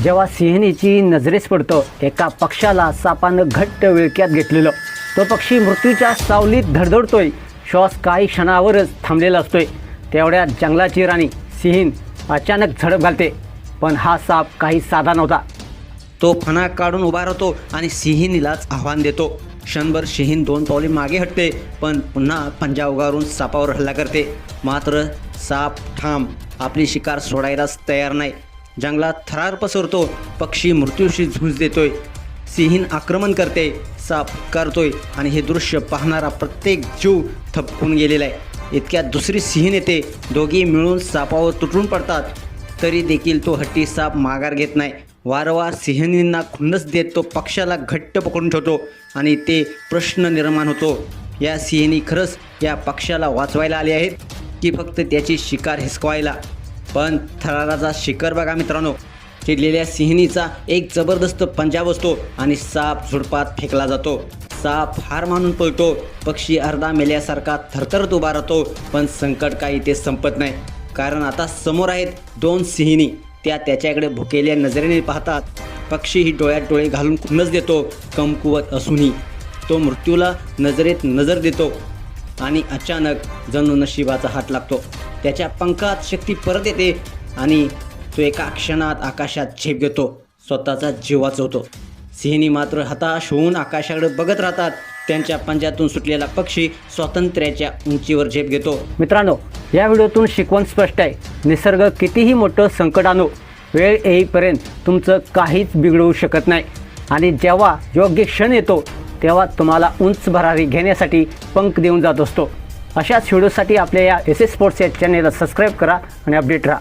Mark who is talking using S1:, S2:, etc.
S1: जेव्हा सिंहिणीची नजरेस पडतो एका पक्षाला सापानं घट्ट विळक्यात घेतलेलं, तो पक्षी मृत्यूच्या सावलीत धडधडतोय, श्वास काही क्षणावरच थांबलेला असतोय. तेवढ्यात जंगलाची राणी सिंहीण अचानक झडप घालते. पण हा साप काही साधा नव्हता. तो फणा काढून उभा राहतो आणि सिंहिणीलाच आव्हान देतो. क्षणभर सिंहीण 2 पावले मागे हटते, पण पुन्हा पंजा उगारून सापावर हल्ला करते. मात्र साप ठाम, आपली शिकार सोडायलाच तयार नाही. जंगलात थरार पसरतो. पक्षी मृत्यूशी झूज देतोय. सिंहीण आक्रमण करते, साप करतोय आणि हे दृश्य पाहणारा प्रत्येक जीव थबकून गेलेला आहे. इतक्यात दुसरी सिंहीण येते. दोघी मिळून सापावर तुटून पडतात. तरी देखील तो हट्टी साप माघार घेत नाही. वारंवार सिंहिणींना खुन्नस देत तो पक्षाला घट्ट पकडून ठेवतो आणि ते प्रश्न निर्माण होतो, या सिंहिणी खरंच या पक्षाला वाचवायला आले आहेत की फक्त त्याची शिकार हिसकवायला? पण थराराचा शिकार बघा मित्रांनो. चिडलेल्या सिंहिणीचा एक जबरदस्त पंजा बसतो आणि साप झुडपात फेकला जातो. साप हार मानून पळतो. पक्षी अर्धा मेल्यासारखा थरथरत उभा राहतो. पण संकट काही ते संपत नाही, कारण आता समोर आहेत 2 सिंहिणी. त्या त्याच्याकडे भुकेल्या नजरेने पाहतात. पक्षीही डोळ्यात डोळे घालून खुन्नस देतो. कमकुवत असूनही तो मृत्यूला नजरेत नजर देतो आणि अचानक जणू नशिबाचा हात लागतो. त्याच्या पंखात शक्ती परत येते आणि तो एका क्षणात आकाशात झेप घेतो, स्वतःचा जीव वाचवतो. सिंहिणी मात्र हताश होऊन आकाशाकडे बघत राहतात. त्यांच्या पंजातून सुटलेला पक्षी स्वातंत्र्याच्या उंचीवर झेप घेतो. मित्रांनो, या व्हिडिओतून शिकवण स्पष्ट आहे. निसर्ग कितीही मोठं संकट आणो, वेळ येईपर्यंत तुमचं काहीच बिघडवू शकत नाही. आणि जेव्हा योग्य क्षण येतो तेव्हा तुम्हाला उंच भरारी घेण्यासाठी पंख देऊन जात असतो. अशाच व्हिडिओसाठी आपल्या या SS स्पोर्ट्स या चॅनेलला सबस्क्राईब करा आणि अपडेट राहा.